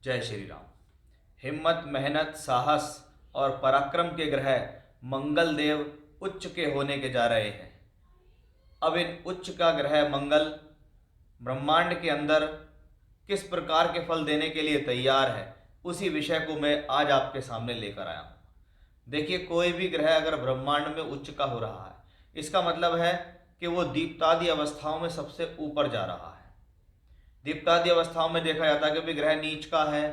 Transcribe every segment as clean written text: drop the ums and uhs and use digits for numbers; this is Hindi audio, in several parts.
जय श्री राम। हिम्मत, मेहनत, साहस और पराक्रम के ग्रह मंगल देव उच्च के होने के जा रहे हैं। अब इन उच्च का ग्रह मंगल ब्रह्मांड के अंदर किस प्रकार के फल देने के लिए तैयार है, उसी विषय को मैं आज आपके सामने लेकर आया हूँ। देखिए, कोई भी ग्रह अगर ब्रह्मांड में उच्च का हो रहा है, इसका मतलब है कि वो दीप्तादि अवस्थाओं में सबसे ऊपर जा रहा है। दीप्तादि अवस्थाओं में देखा जाता है कि भी ग्रह नीच का है,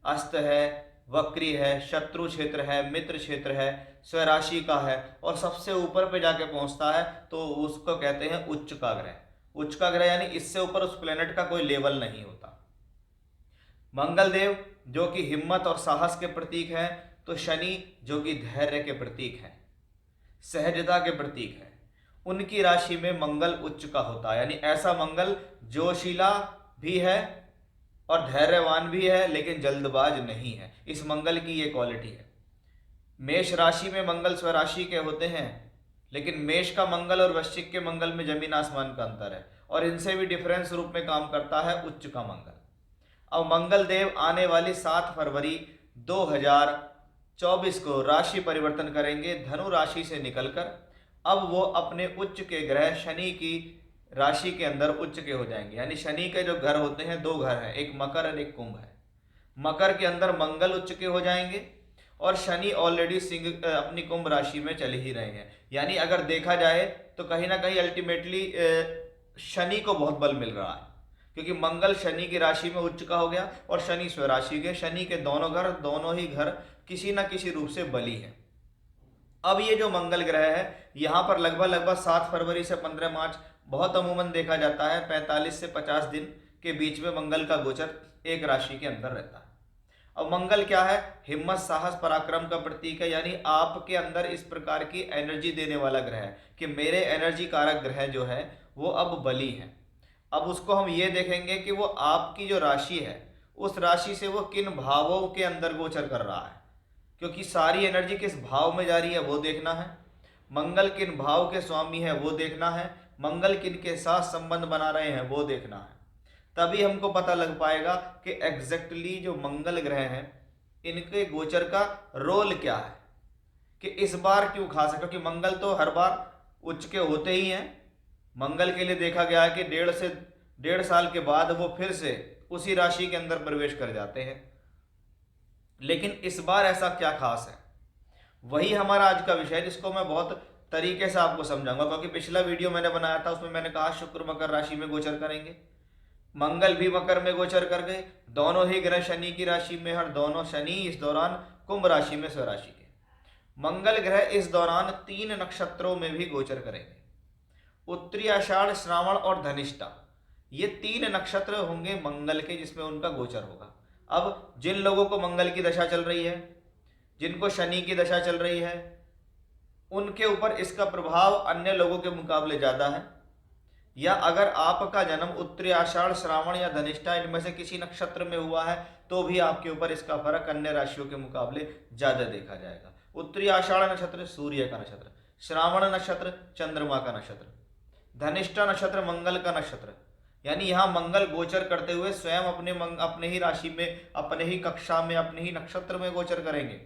अस्त है, वक्री है, शत्रु क्षेत्र है, मित्र क्षेत्र है, स्वराशि का है और सबसे ऊपर पे जाके पहुंचता है तो उसको कहते हैं उच्च का ग्रह। उच्च का ग्रह यानी इससे ऊपर उस प्लेनेट का कोई लेवल नहीं होता। मंगल देव जो कि हिम्मत और साहस के प्रतीक हैं, तो शनि जो कि धैर्य के प्रतीक हैं, सहजता के प्रतीक है। उनकी राशि में मंगल उच्च का होता है, यानी ऐसा मंगल जोशीला भी है और धैर्यवान भी है, लेकिन जल्दबाज नहीं है। इस मंगल की ये क्वालिटी है। मेष राशि में मंगल स्वराशि के होते हैं, लेकिन मेष का मंगल और वृश्चिक के मंगल में जमीन आसमान का अंतर है और इनसे भी डिफरेंस रूप में काम करता है उच्च का मंगल। अब मंगल देव आने वाली 7 फरवरी 2024 को राशि परिवर्तन करेंगे, धनु राशि से निकलकर अब वो अपने उच्च के ग्रह शनि की राशि के अंदर उच्च के हो जाएंगे। यानी शनि के जो घर होते हैं, 2 घर हैं, एक मकर और एक कुंभ है। मकर के अंदर मंगल उच्च के हो जाएंगे और शनि ऑलरेडी सिंह अपनी कुंभ राशि में चले ही रहे हैं। यानी अगर देखा जाए तो कहीं ना कहीं अल्टीमेटली शनि को बहुत बल मिल रहा है, क्योंकि मंगल शनि की राशि में उच्च का हो गया और शनि स्वराशि के। शनि के दोनों ही घर किसी ना किसी रूप से बली है। अब ये जो मंगल ग्रह है, यहाँ पर लगभग 7 फरवरी से 15 मार्च बहुत अमूमन देखा जाता है 45 से 50 दिन के बीच में मंगल का गोचर एक राशि के अंदर रहता है। अब मंगल क्या है? हिम्मत, साहस, पराक्रम का प्रतीक है। यानी आपके अंदर इस प्रकार की एनर्जी देने वाला ग्रह है कि मेरे एनर्जी कारक ग्रह जो है वो अब बली है। अब उसको हम ये देखेंगे कि वो आपकी जो राशि है, उस राशि से वो किन भावों के अंदर गोचर कर रहा है, क्योंकि सारी एनर्जी किस भाव में जा रही है वो देखना है। मंगल किन भाव के स्वामी है वो देखना है। मंगल किन के साथ संबंध बना रहे हैं वो देखना है। तभी हमको पता लग पाएगा कि एग्जैक्टली जो मंगल ग्रह हैं, इनके गोचर का रोल क्या है, कि इस बार क्यों खास है। क्योंकि मंगल तो हर बार उच्च के होते ही हैं। मंगल के लिए देखा गया है कि 1.5 साल के बाद वो फिर से उसी राशि के अंदर प्रवेश कर जाते हैं। लेकिन इस बार ऐसा क्या खास है, वही हमारा आज का विषय है, जिसको मैं बहुत तरीके से आपको समझाऊंगा। क्योंकि पिछला वीडियो मैंने बनाया था, उसमें मैंने कहा शुक्र मकर राशि में गोचर करेंगे, मंगल भी मकर में गोचर कर गए, दोनों ही ग्रह शनि की राशि में, हर दोनों शनि इस दौरान कुंभ राशि में स्वराशि के। मंगल ग्रह इस दौरान 3 नक्षत्रों में भी गोचर करेंगे, उत्तरी आषाढ़, श्रावण और धनिष्ठा। ये 3 नक्षत्र होंगे मंगल के, जिसमें उनका गोचर होगा। अब जिन लोगों को मंगल की दशा चल रही है, जिनको शनि की दशा चल रही है, उनके ऊपर इसका प्रभाव अन्य लोगों के मुकाबले ज़्यादा है। या अगर आपका जन्म उत्तरी आषाढ़, श्रावण या धनिष्ठा इनमें से किसी नक्षत्र में हुआ है, तो भी आपके ऊपर इसका फर्क अन्य राशियों के मुकाबले ज़्यादा देखा जाएगा। उत्तरी आषाढ़ नक्षत्र सूर्य का नक्षत्र, श्रावण नक्षत्र चंद्रमा का नक्षत्र, धनिष्ठा नक्षत्र मंगल का नक्षत्र। यानी यहाँ मंगल गोचर करते हुए स्वयं अपने ही राशि में, अपने ही कक्षा में, अपने ही नक्षत्र में गोचर करेंगे।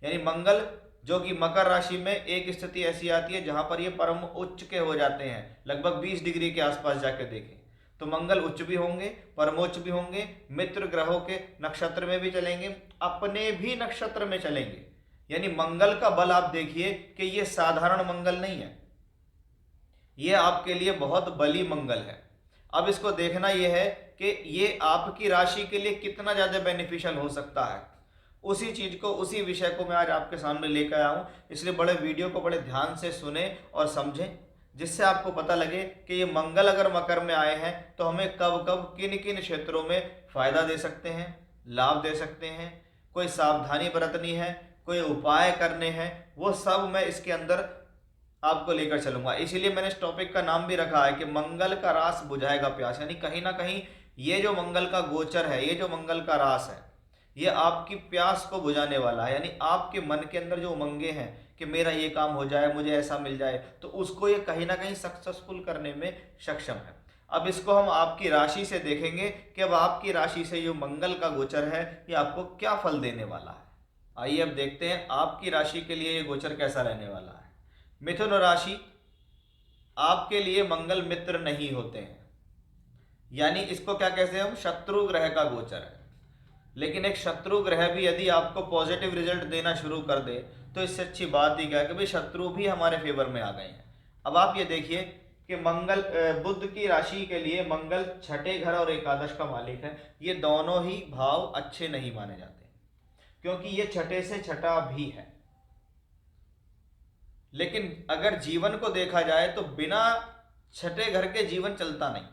यानी मंगल जो कि मकर राशि में एक स्थिति ऐसी आती है जहां पर ये परम उच्च के हो जाते हैं, लगभग 20 डिग्री के आसपास जाकर देखें तो मंगल उच्च भी होंगे, परमोच्च भी होंगे, मित्र ग्रहों के नक्षत्र में भी चलेंगे, अपने भी नक्षत्र में चलेंगे। यानी मंगल का बल आप देखिए कि ये साधारण मंगल नहीं है, ये आपके लिए बहुत बली मंगल है। अब इसको देखना यह है कि ये आपकी राशि के लिए कितना ज्यादा बेनिफिशियल हो सकता है। उसी चीज को, उसी विषय को मैं आज आपके सामने लेकर आया हूं। इसलिए बड़े वीडियो को बड़े ध्यान से सुने और समझें, जिससे आपको पता लगे कि ये मंगल अगर मकर में आए हैं तो हमें कब कब किन किन क्षेत्रों में फायदा दे सकते हैं, लाभ दे सकते हैं, कोई सावधानी बरतनी है, कोई उपाय करने हैं, वो सब मैं इसके अंदर आपको लेकर चलूंगा। इसीलिए मैंने इस टॉपिक का नाम भी रखा है कि मंगल का रास बुझाएगा प्यास। यानी कहीं ना कहीं ये जो मंगल का गोचर है, ये जो मंगल का रास है, ये आपकी प्यास को बुझाने वाला है। यानी आपके मन के अंदर जो उमंगे हैं कि मेरा ये काम हो जाए, मुझे ऐसा मिल जाए, तो उसको ये कहीं ना कहीं सक्सेसफुल करने में सक्षम है। अब इसको हम आपकी राशि से देखेंगे कि अब आपकी राशि से जो मंगल का गोचर है ये आपको क्या फल देने वाला है। आइए अब देखते हैं आपकी राशि के लिए ये गोचर कैसा रहने वाला है। मिथुन राशि, आपके लिए मंगल मित्र नहीं होते हैं, यानी इसको क्या कहते हैं हम, शत्रु ग्रह का गोचर है। लेकिन एक शत्रु ग्रह भी यदि आपको पॉजिटिव रिजल्ट देना शुरू कर दे तो इससे अच्छी बात ही क्या है कि भाई शत्रु भी हमारे फेवर में आ गए हैं। अब आप ये देखिए कि मंगल बुध की राशि के लिए मंगल छठे घर और एकादश का मालिक है। ये दोनों ही भाव अच्छे नहीं माने जाते क्योंकि ये छठे से छठा भी है। लेकिन अगर जीवन को देखा जाए तो बिना छठे घर के जीवन चलता नहीं,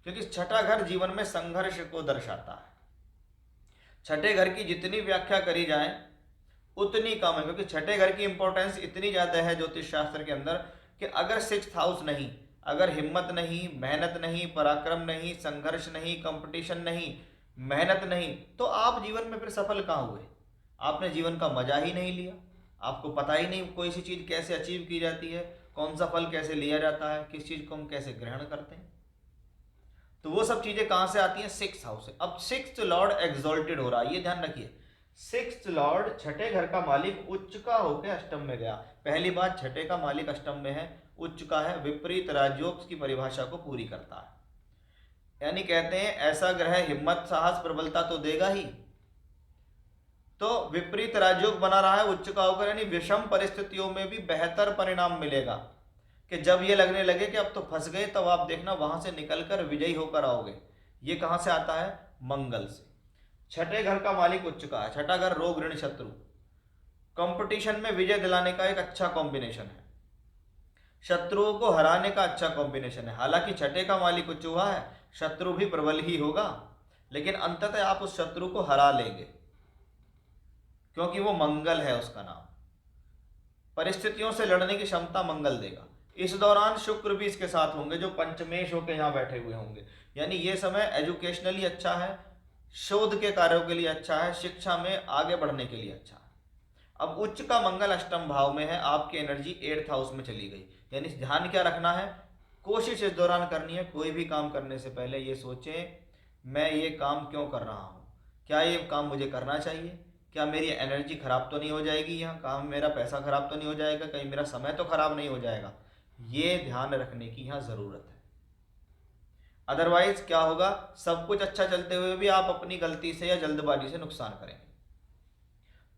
क्योंकि छठा घर जीवन में संघर्ष को दर्शाता है। छठे घर की जितनी व्याख्या करी जाए उतनी कम है, क्योंकि छठे घर की इंपॉर्टेंस इतनी ज्यादा है ज्योतिष शास्त्र के अंदर कि अगर 6th हाउस नहीं, अगर हिम्मत नहीं, मेहनत नहीं, पराक्रम नहीं, संघर्ष नहीं, कंपटीशन नहीं, मेहनत नहीं, तो आप जीवन में फिर सफल कहाँ हुए। आपने जीवन का मजा ही नहीं लिया, आपको पता ही नहीं कोई सी चीज कैसे अचीव की जाती है, कौन सा फल कैसे लिया जाता है, किस चीज को हम कैसे ग्रहण करते हैं। तो वो सब चीजें कहां से आती हैं, 6th हाउस से। अब 6th लॉर्ड एग्जॉल्टेड हो रहा है, ये ध्यान रखिए। 6th लॉर्ड छठे घर का मालिक उच्च का होकर अष्टम में गया। पहली बात, छठे का मालिक अष्टम में है, उच्च का है, विपरीत राजयोग की परिभाषा को पूरी करता है। यानी कहते हैं ऐसा ग्रह हिम्मत, साहस, प्रबलता तो देगा ही, तो विपरीत राजयोग बना रहा है उच्च का होकर, यानी विषम परिस्थितियों में भी बेहतर परिणाम मिलेगा। कि जब ये लगने लगे कि अब तो फंस गए, तब आप देखना वहां से निकलकर विजयी होकर आओगे। ये कहां से आता है, मंगल से। छठे घर का मालिक उच्च का है, छठा घर रोग ऋण शत्रु, कंपटीशन में विजय दिलाने का एक अच्छा कॉम्बिनेशन है, शत्रुओं को हराने का अच्छा कॉम्बिनेशन है। हालांकि छठे का मालिक उच्च हुआ है, शत्रु भी प्रबल ही होगा, लेकिन अंततः आप उस शत्रु को हरा लेंगे क्योंकि वो मंगल है, उसका नाम। परिस्थितियों से लड़ने की क्षमता मंगल देगा। इस दौरान शुक्र भी इसके साथ होंगे जो पंचमेश होकर यहाँ बैठे हुए होंगे, यानी ये समय एजुकेशनली अच्छा है, शोध के कार्यों के लिए अच्छा है, शिक्षा में आगे बढ़ने के लिए अच्छा है। अब उच्च का मंगल अष्टम भाव में है, आपकी एनर्जी 8th हाउस में चली गई। यानी ध्यान क्या रखना है, कोशिश इस दौरान करनी है, कोई भी काम करने से पहले ये सोचें मैं ये काम क्यों कर रहा हूँ, क्या ये काम मुझे करना चाहिए, क्या मेरी एनर्जी खराब तो नहीं हो जाएगी, यहाँ काम मेरा पैसा खराब तो नहीं हो जाएगा, कहीं मेरा समय तो खराब नहीं हो जाएगा। ये ध्यान रखने की यहाँ जरूरत है। अदरवाइज क्या होगा, सब कुछ अच्छा चलते हुए भी आप अपनी गलती से या जल्दबाजी से नुकसान करेंगे।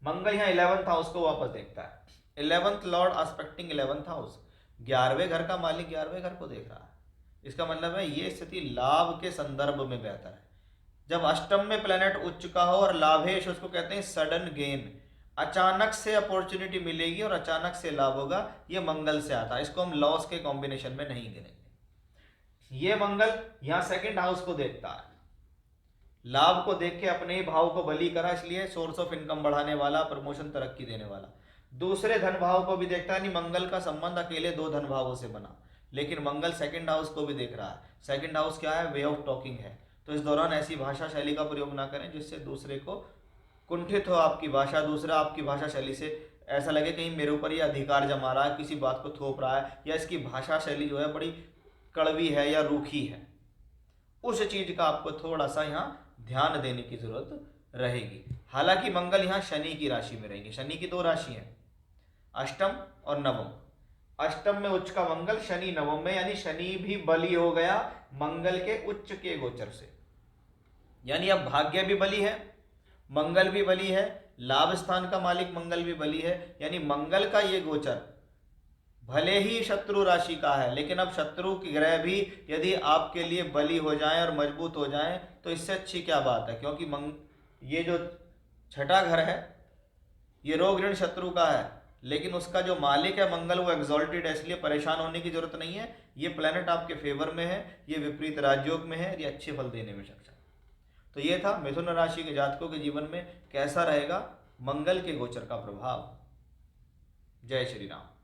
मंगल यहाँ 11th हाउस को वापस देखता है। 11th Lord expecting 11th house, 11वें घर का मालिक 11वें घर को देख रहा है। इसका मतलब है ये स्थिति लाभ के संदर्भ में बेहतर है। जब अष्टम में प्लेनेट उच्च का हो और लाभेश, उसको कहते हैं सडन गेन, अचानक से अपॉर्चुनिटी मिलेगी और अचानक से लाभ होगा, ये मंगल से आता है। इसको हम लॉस के कॉम्बिनेशन में नहीं गिनेंगे। ये मंगल यहाँ 2nd हाउस को देखता है, लाभ को देख के अपने ही भाव को बली करा, इसलिए सोर्स ऑफ इनकम बढ़ाने वाला, प्रमोशन तरक्की देने वाला। दूसरे धन भाव को भी देखता है, नहीं मंगल का संबंध अकेले 2 धन भावों से बना, लेकिन मंगल 2nd हाउस को भी देख रहा है। 2nd हाउस क्या है, वे ऑफ टॉकिंग है। तो इस दौरान ऐसी भाषा शैली का प्रयोग ना करें जिससे दूसरे को कुंठित हो आपकी भाषा, दूसरा आपकी भाषा शैली से ऐसा लगे कहीं मेरे ऊपर ये अधिकार जमा रहा है, किसी बात को थोप रहा है, या इसकी भाषा शैली जो है बड़ी कड़वी है या रूखी है। उस चीज का आपको थोड़ा सा यहाँ ध्यान देने की जरूरत रहेगी। हालांकि मंगल यहाँ शनि की राशि में रहेंगे। शनि की 2 राशि हैं, अष्टम और नवम। अष्टम में उच्च का मंगल, शनि नवम में, यानी शनि भी बली हो गया मंगल के उच्च के गोचर से। यानी अब भाग्य भी बली है, मंगल भी बली है, लाभ स्थान का मालिक मंगल भी बली है। यानी मंगल का ये गोचर भले ही शत्रु राशि का है, लेकिन अब शत्रु की ग्रह भी यदि आपके लिए बली हो जाएं और मजबूत हो जाएं तो इससे अच्छी क्या बात है। क्योंकि ये जो छठा घर है ये रोग ऋण शत्रु का है, लेकिन उसका जो मालिक है मंगल वो एग्जॉल्टेड है, इसलिए परेशान होने की जरूरत नहीं है। ये प्लेनेट आपके फेवर में है, ये विपरीत राजयोग में है, ये अच्छे फल देने में सक्षम। तो ये था मिथुन राशि के जातकों के जीवन में कैसा रहेगा मंगल के गोचर का प्रभाव। जय श्री राम।